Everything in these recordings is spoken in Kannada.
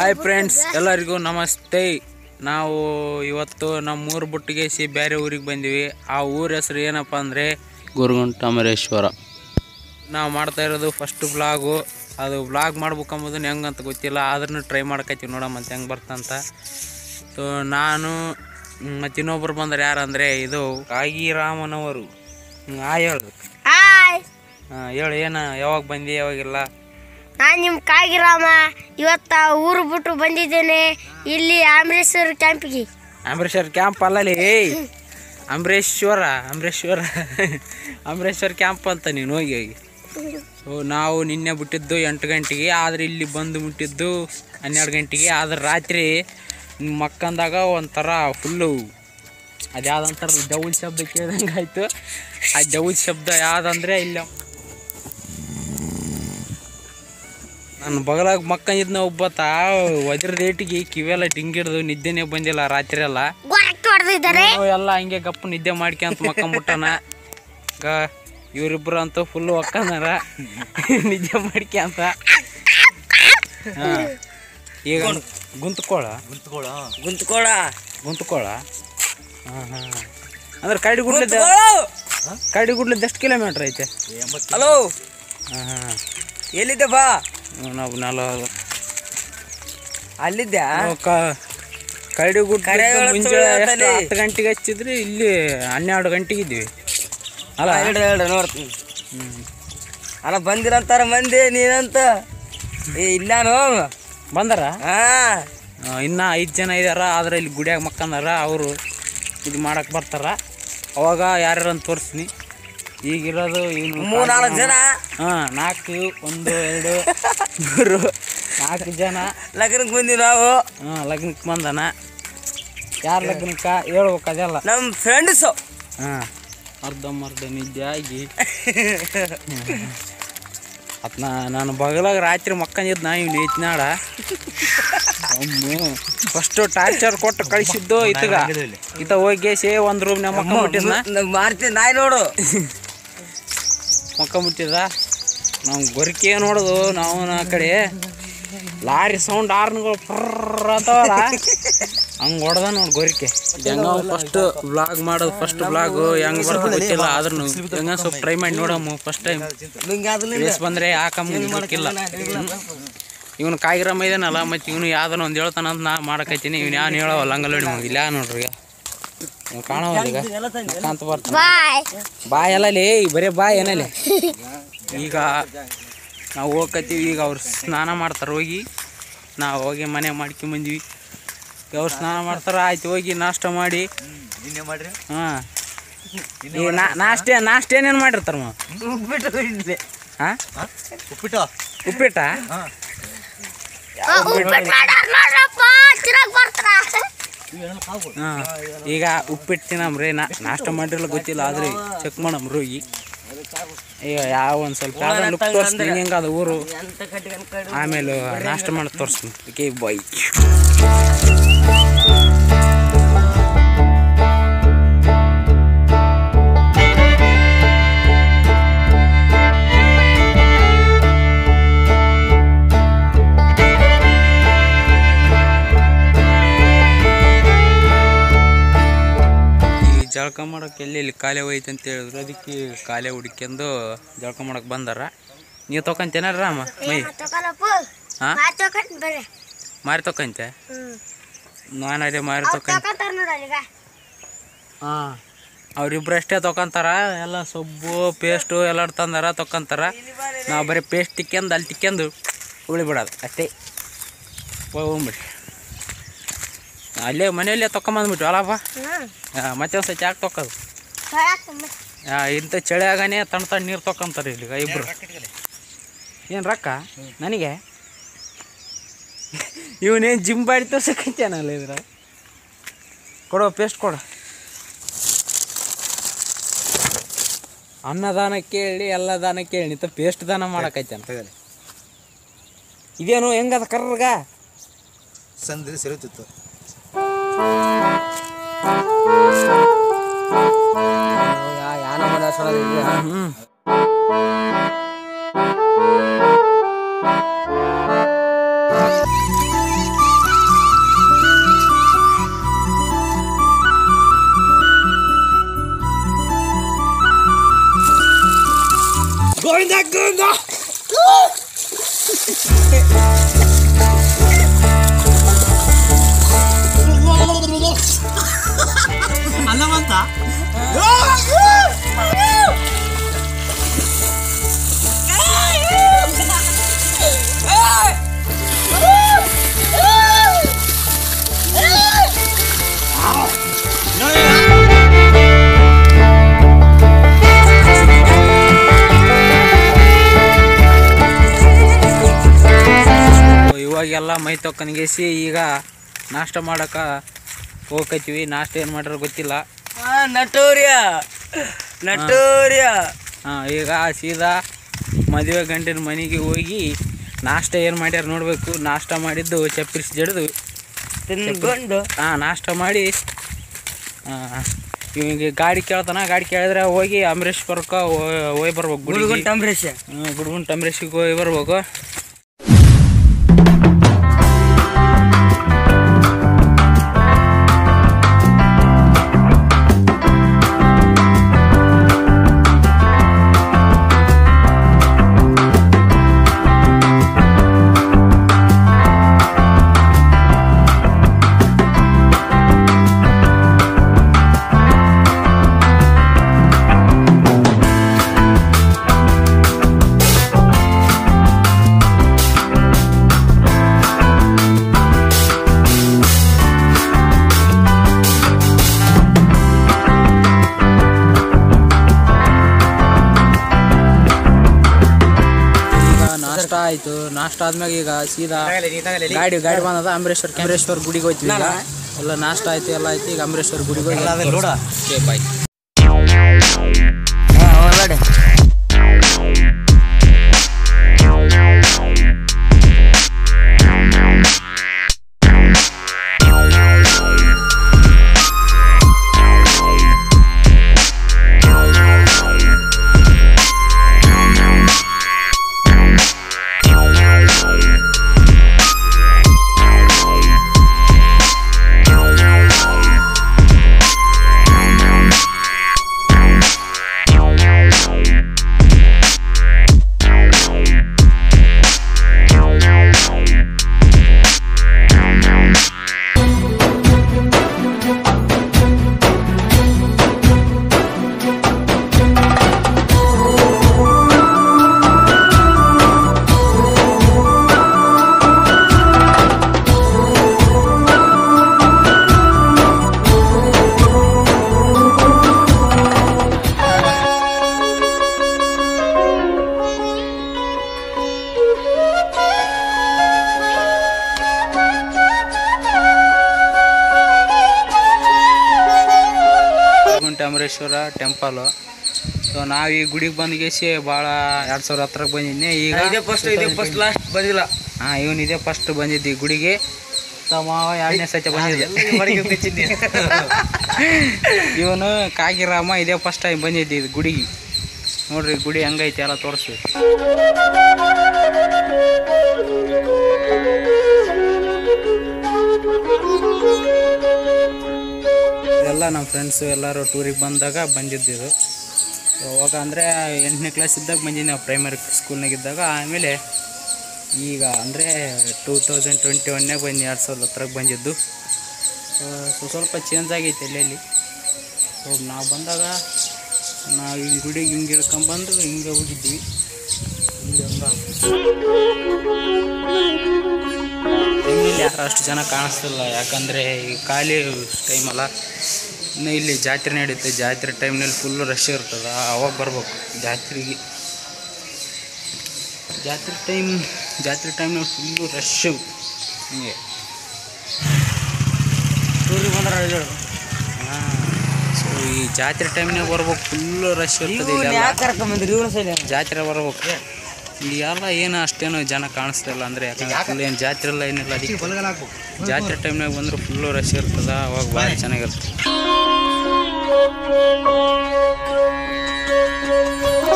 ಹಾಯ್ ಫ್ರೆಂಡ್ಸ್, ಎಲ್ಲರಿಗೂ ನಮಸ್ತೆ. ನಾವು ಇವತ್ತು ನಮ್ಮ ಊರು ಬಿಟ್ಟಿಗೆ ಬೇರೆ ಊರಿಗೆ ಬಂದೀವಿ. ಆ ಊರ ಹೆಸರು ಏನಪ್ಪ ಅಂದರೆ ಗೊರಗುಂಟಮರೇಶ್ವರ. ನಾವು ಮಾಡ್ತಾ ಇರೋದು ಫಸ್ಟ್ ಬ್ಲಾಗು. ಅದು ಬ್ಲಾಗ್ ಮಾಡ್ಬೇಕಂಬುದನ್ನು ಹೆಂಗಂತ ಗೊತ್ತಿಲ್ಲ, ಆದ್ರೂ ಟ್ರೈ ಮಾಡ್ಕೈತೀವಿ ನೋಡೋ ಮತ್ತು ಹೆಂಗೆ ಬರ್ತಂತ. ಸೊ ನಾನು ಮತ್ತು ಇನ್ನೊಬ್ರು ಬಂದ್ರೆ ಯಾರಂದರೆ ಇದು ಕಾಗಿರಾಮನವರು. ಹೇಳು ಹೇಳು, ಏನು ಯಾವಾಗ ಬಂದಿ ಯಾವಾಗಿಲ್ಲ? ನಾನು ನಿಮ್ಮ ಕಾಗಿರಾಮ. ಇವತ್ತು ಊರು ಬಿಟ್ಟು ಬಂದಿದ್ದೇನೆ ಇಲ್ಲಿ ಅಂಬರೀಶ್ವರ ಕ್ಯಾಂಪಿಗೆ. ಅಂಬರೀಶ್ವರ ಕ್ಯಾಂಪ್ ಅಲ್ಲಲ್ಲಿ ಅಂಬರೀಶ್ವರ ಕ್ಯಾಂಪ್ ಅಂತ ನೀನು ಹೋಗಿ. ಸೊ ನಾವು ನಿನ್ನೆ ಬಿಟ್ಟಿದ್ದು 8 ಗಂಟೆಗೆ, ಆದರೆ ಇಲ್ಲಿ ಬಂದು ಮುಟ್ಟಿದ್ದು 12 ಗಂಟೆಗೆ. ಆದ್ರೆ ರಾತ್ರಿ ಮಕ್ಕಂದಾಗ ಒಂಥರ ಫುಲ್ಲು ಅದು ಯಾವುದಂತಾರ ಜೌಲ್ ಶಬ್ದ ಕೇಳ್ದಂಗೆ ಆಯಿತು. ಆ ಜೌಲ್ ಶಬ್ದ ಯಾವುದಂದರೆ ಇಲ್ಲ ನಾನು ಬಗಲಾಗ ಮಕ್ಕಂದಿದ್ನ ಒಬ್ಬತ್ತ ವಜ್ರದ ಏಟಿಗೆ ಕಿವೆಲ್ಲ ಟಿಂಗಿಡ್ದು ನಿದ್ದೆನೇ ಬಂದಿಲ್ಲ ರಾತ್ರಿ ಎಲ್ಲ. ಎಲ್ಲ ಹಂಗೆ ಗಪ್ಪ ನಿದ್ದೆ ಮಾಡ್ಕೊಂತ ಮಕ್ಕಂಬಿಟ್ಟನ. ಇವರಿಬ್ರು ಅಂತೂ ಫುಲ್ಲು ಒಕ್ಕಂದಾರ ನಿದ್ದೆ ಮಾಡ್ಕೊಂತ. ಈಗ ಗುಂತ್ಕೋಳ ಅಂದ್ರೆ ಕರಡಿಗುಡ್ಲದ ಎಷ್ಟು ಕಿಲೋಮೀಟ್ರ್ ಐತೆ? ಹಲೋ, ಎಲ್ಲಿದ್ದೆ ಬಾ? ನಾವು 40 ಅಲ್ಲಿದ್ದೆ. ಕರಡಿಗುಡ್ಡ ಮುಂಜಾನೆ 10 ಗಂಟೆಗೆ ಹಚ್ಚಿದ್ರಿ, ಇಲ್ಲಿ 12 ಗಂಟೆಗೆ ಇದ್ದೀವಿ ಅಲ್ಲ. ಹೇಳ್ರಿ ನೋಡ್ತೀನಿ. ಅಲ್ಲ ಬಂದಿರಂತಾರ ಮಂದಿ, ನೀನಂತ ಇಲ್ಲಾನು ಬಂದಾರ. ಹಾಂ, ಇನ್ನೂ 5 ಜನ ಇದಾರ. ಆದ್ರೆ ಇಲ್ಲಿ ಗುಡಿಯಾಗ ಮಕ್ಕಂದಾರ. ಅವರು ಇದು ಮಾಡಕ್ಕೆ ಬರ್ತಾರ. ಅವಾಗ ಯಾರ್ಯಾರಂತ ತೋರಿಸ್ತೀನಿ. ಈಗಿರೋದು 3-4 ಜನ. 4 1 2 3 4 ಜನ ಲಗ್ನಕ್ಕೆ ಬಂದಿವಿ ನಾವು. ಲಗ್ನಕ್ಕೆ ಬಂದನ. ಯಾರ ಲಗ್ನಕ್ಕೆ ಹೇಳ್ಬೇಕು ಅದೆಲ್ಲ ನಮ್ಮ ಫ್ರೆಂಡ್ಸು. ಅರ್ಧಂಬರ್ಧ ನಿದ್ದೆ ಆಗಿ ಅದನ್ನ ನಾನು ಬಗಲಾಗ ರಾತ್ರಿ ಮಕ್ಕಂದಿದ್ನ. ಇವ್ನು ಐತ್ನಾಡ ಫಸ್ಟು ಟಾರ್ಚರ್ ಕೊಟ್ಟು ಕಳಿಸಿದ್ದು ಈತ ಹೋಗಿ ಒಂದು ರೂಮ್ನಾಗ ಮಕ್ಕಂಬಿಟ್ಟಿದ್ನ. ಮಾಡ್ತೀನಿ ನಾಯಿ ನೋಡು ಮಕ್ಕಂಬಿಟ್ಟಿದ. ನಾವು ಗೊರಕೆ ನೋಡೋದು ನಾವು ಆ ಕಡೆ ಲಾರಿ ಸೌಂಡ್ ಆರ್ನ್ಗಳು ಫರ್ರ್ ಅಂತವಲ್ಲ, ಹಂಗೆ ಹೊಡೆದ ನೋಡಿ ಗೊರಕೆ. ಹೆಂಗ ಫಸ್ಟ್ ಬ್ಲಾಗ್ ಮಾಡೋದು, ಫಸ್ಟ್ ಬ್ಲಾಗು ಹೆಂಗೆ ಬರ್ತದೆ ಗೊತ್ತಿಲ್ಲ. ಆದ್ರೂ ಹೆಂಗ ಸ್ವಲ್ಪ ಟ್ರೈ ಮಾಡಿ ನೋಡಮ್ಮ. ಫಸ್ಟ್ ಟೈಮ್ ಬೇಸ್ ಬಂದರೆ ಯಾಕಮ್ಮ ಗೊತ್ತಿಲ್ಲ. ಇವನು ಕಾಗಿರಾಮ ಇದಾನಲ್ಲ, ಮತ್ತು ಇವನು ಯಾವ್ದನ ಒಂದು ಹೇಳ್ತಾನಂತ ನಾ ಮಾಡಕೈತೀನಿ. ಇವ್ನು ಯಾನು ಹೇಳೋವಲ್ಲ ಹಂಗಲ್ಲ ನೋಡಿ. ಇಲ್ಲ ನೋಡ್ರಿ ಕಾಣವಲ್ಲ ಈಗ ಕಾಂತ ಬರ್ತಾನೆ. ಬಾಯ್ ಅಲ್ಲಲ್ಲಿ ಬರೀ ಬಾಯ್ ಏನಲ್ಲಿ. ಈಗ ನಾವು ಹೋಗ್ಕತ್ತೀವಿ. ಈಗ ಅವ್ರು ಸ್ನಾನ ಮಾಡ್ತಾರೆ. ನಾವು ಹೋಗಿ ಮನೆ ಮಾಡ್ಕೊಂಬಂದ್ವಿ. ಅವ್ರು ಸ್ನಾನ ಮಾಡ್ತಾರೆ. ಆಯ್ತು, ಹೋಗಿ ನಾಷ್ಟ ಮಾಡಿ. ಹಾಂ, ಈಗ ನಾಷ್ಟ ಏನೇನು ಮಾಡಿರ್ತಾರ? ಹಾಂ, ಉಪ್ಪಿಟ್ಟ. ಈಗ ಉಪ್ಪಿಟ್ಟು ತಿನ್ನಮ್ರಿ. ನಾಷ್ಟ ಮಾಡಿರಲ್ಲ ಗೊತ್ತಿಲ್ಲ, ಆದ್ರೆ ಚೆಕ್ ಮಾಡಮ್ರಿ ಹೋಗಿ. ಈಗ ಯಾವ ಒಂದು ಸ್ವಲ್ಪ ಲುಕ್ ತೋರಿಸ್ತೀನಿ ಹೆಂಗೆ ಅದು ಊರು. ಆಮೇಲೆ ನಾಷ್ಟ ಮಾಡಿ ತೋರಿಸ್ತೀನಿ. Okay bye. ಜಳಕ ಮಾಡೋಕೆ ಎಲ್ಲಿ ಕಾಲೇ ಹೋಯ್ತು ಅಂತ ಹೇಳಿದ್ರು. ಅದಕ್ಕೆ ಕಾಲೇ ಹುಡ್ಕೊಂಡು ಜಳಕ ಮಾಡೋಕೆ ಬಂದಾರ. ನೀವು ತೊಗೊಂತೇನ ರಾಮ ಮೈ? ಹಾಂ, ಮಾರಿ ತೊಗೊಂತೆ. ನಾನು ಅದೇ ಮಾರಿ ತೊಗೊಂತೆ. ಹಾಂ, ಅವ್ರಿಬ್ರು ಅಷ್ಟೇ ತೊಗೊಂತಾರ. ಎಲ್ಲ ಸೊಬ್ಬು ಪೇಸ್ಟು ಎಲ್ಲ ತಂದಾರ ತೊಗೊಂತಾರ. ನಾವು ಬರೀ ಪೇಸ್ಟ್ ತಿಕ್ಕೊಂಡು ಅಲ್ಲಿ ತಿಕ್ಕೊಂಡು ಉಳಿಬಿಡೋದು ಅಷ್ಟೇ. ಹೋಗ್ಬಿಡ್ರಿ ಅಲ್ಲೇ ಮನೆಯಲ್ಲೇ ತೊಗೊಂಬಂದ್ಬಿಟ್ಟು ಅಲ್ಲಪ್ಪ. ಮತ್ತೆ ಒಂದು ಸತಿ ಯಾಕೆ ತೊಗೋದು? ಇಂಥ ಚಳಿಯಾಗನೇ ತಣ್ಣ ನೀರು ತೊಗೊಂತಾರೆ ಇಲ್ಲಿ ಇಬ್ರು. ಏನು ರೊಕ್ಕ ನನಗೆ? ಇವನೇನು ಜಿಮ್ ಬಾಡಿ ತೋರ್ಸಕ್ಕಂತೇನಲ್ಲ ಇದ್ರ. ಕೊಡೋ ಪೇಸ್ಟ್ ಕೊಡು. ಅನ್ನದಾನಕ್ಕೆ ಹೇಳಿ ಎಲ್ಲ ದಾನಕ್ಕೆ ಹೇಳಿ ನಿಂತ ಪೇಸ್ಟ್ ದಾನ ಮಾಡಕೈತೇನ. ಇದೇನು ಹೆಂಗದ ಕರ್ರಗ ಸಂದ್ರಿ ಸಿರುತ್ತಿತ್ತು. ಯಾನ ಮನೆ ಇವಾಗೆಲ್ಲ ಮೈ ತೊಕ್ಕನ್ಗೇಸಿ ಈಗ ನಾಷ್ಟ ಮಾಡಕ್ಕೆ ಹೋಗ್ಕತ್ತೀವಿ. ನಾಷ್ಟ ಏನು ಮಾಡ್ಯಾರ ಗೊತ್ತಿಲ್ಲ. ಈಗ ಸೀದಾ ಮದುವೆ ಗಂಟಿನ ಮನೆಗೆ ಹೋಗಿ ನಾಷ್ಟ ಏನು ಮಾಡ್ಯಾರ ನೋಡಬೇಕು. ನಾಷ್ಟ ಮಾಡಿದ್ದು ಚಪ್ಪರಿಸಿ ಜಡಿದು ತಿನ್ಕೊಂಡು ನಾಷ್ಟ ಮಾಡಿ ಇವಾಗ ಗಾಡಿ ಕೇಳ್ತಾನ. ಗಾಡಿ ಕೇಳಿದ್ರೆ ಹೋಗಿ ಅಮರೇಶ್ವರಕ್ಕೆ ಹೋಗಿ ಬರ್ಬೇಕು. ಗುಡಿಗುಂಟ ಅಂಬರೀಷಿಗೆ ಹೋಗಿ ಬರ್ಬೇಕು. ಆಯ್ತು. ನಾಷ್ಟ ಆದ್ಮ್ಯಾಗ ಈಗ ಸೀದಾ ಗಾಡಿ ಬಂದದ ಅಮರೇಶ್ವರ ಗುಡಿಗೆ ಹೋಗ್ತೀವಿ. ಎಲ್ಲ ನಾಷ್ಟ ಆಯ್ತು, ಎಲ್ಲ ಆಯ್ತು. ಈಗ ಅಮರೇಶ್ವರ ಗುಡಿಗೆ ಹೋಗಿ ಬಾಯ್. ಅಮರೇಶ್ವರ ಟೆಂಪಲ್. ಸೊ ನಾವು ಈ ಗುಡಿಗೆ ಬಂದ್ಗೇಸಿ ಭಾಳ 2010 ಬಂದಿದ್ದೆ. ಈಗ ಲಾಸ್ಟ್ ಬಂದಿಲ್ಲ. ಇವನು ಇದೇ ಫಸ್ಟ್ ಬಂದಿದ್ದು ಈ ಗುಡಿಗೆ. ಮಾವ 2ನೇ ಸತಿ ಬಂದಿದ್ದೆ. ಇವನು ಕಾಗಿರಾಮ ಇದೇ ಫಸ್ಟ್ ಟೈಮ್ ಬಂದಿದ್ದೆ ಇದು ಗುಡಿಗೆ. ನೋಡ್ರಿ ಗುಡಿ ಹೆಂಗೈತಿ ಎಲ್ಲ ತೋರಿಸ್ತೀವಿ. ಎಲ್ಲ ನಮ್ಮ ಫ್ರೆಂಡ್ಸು ಎಲ್ಲರೂ ಟೂರಿಗೆ ಬಂದಾಗ ಬಂದಿದ್ದು. ಅವಾಗ ಅಂದರೆ 8ನೇ ಕ್ಲಾಸ್ ಇದ್ದಾಗ ಬಂದಿದ್ದು ನಾವು, ಪ್ರೈಮರಿ ಸ್ಕೂಲ್ನಾಗಿದ್ದಾಗ. ಆಮೇಲೆ ಈಗ ಅಂದರೆ 2021ನಾಗ ಬಂದು 2010 ಬಂದಿದ್ದು. ಸ್ವಲ್ಪ ಚೇಂಜ್ ಆಗೈತೆ ಎಲ್ಲೆಲ್ಲಿ. ಸೊ ನಾವು ಬಂದಾಗ ನಾವು ಹಿಂಗೆ ಗುಡಿಗೆ ಹಿಂಗೆ ಹಿಡ್ಕೊಂಬಂದು ಹಿಂಗೆ ಹೋಗಿದ್ವಿ. ಇಲ್ಲಿ ಯಾರು ಅಷ್ಟು ಜನ ಕಾಣಿಸ್ತಿಲ್ಲ, ಯಾಕಂದರೆ ಈ ಖಾಲಿ ಟೈಮಲ್ಲ. ಇನ್ನು ಇಲ್ಲಿ ಜಾತ್ರೆ ನಡೀತೆ. ಜಾತ್ರೆ ಟೈಮ್ನಲ್ಲಿ ಫುಲ್ಲು ರಶ್ ಇರ್ತದೆ. ಅವಾಗ ಬರ್ಬೇಕು ಜಾತ್ರೆಗೆ. ಜಾತ್ರೆ ಟೈಮ್ನಲ್ಲಿ ಫುಲ್ಲು ರಶ್ಶು. ಹಿಂಗೆ ಟೂರಿಗೆ ಬಂದ್ರೆ ಸೊ ಈ ಜಾತ್ರೆ ಟೈಮ್ನಾಗ ಬರ್ಬೇಕು, ಫುಲ್ಲು ರಶ್ ಇರ್ತದೆ. ಜಾತ್ರೆ ಬರ್ಬೇಕು. ಎಲ್ಲ ಏನು ಅಷ್ಟೇನು ಜನ ಕಾಣಿಸ್ತಿಲ್ಲ, ಅಂದರೆ ಯಾಕಂದ್ರೆ ಫುಲ್ ಏನು ಜಾತ್ರೆ ಎಲ್ಲ ಏನಿಲ್ಲ. ಅದಕ್ಕೆ ಜಾತ್ರೆ ಟೈಮ್ನಾಗ ಬಂದ್ರೆ ಫುಲ್ಲು ರಶ್ ಇರ್ತದೆ. ಅವಾಗ ಭಾಳ ಚೆನ್ನಾಗಿರ್ತದೆ.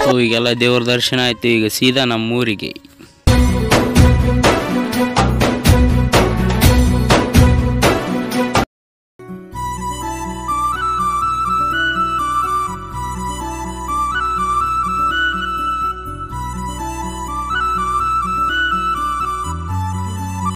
ಸೊ ಈಗೆಲ್ಲ ದೇವ್ರ ದರ್ಶನ ಆಯಿತು. ಈಗ ಸೀದಾ ನಮ್ಮ ಊರಿಗೆ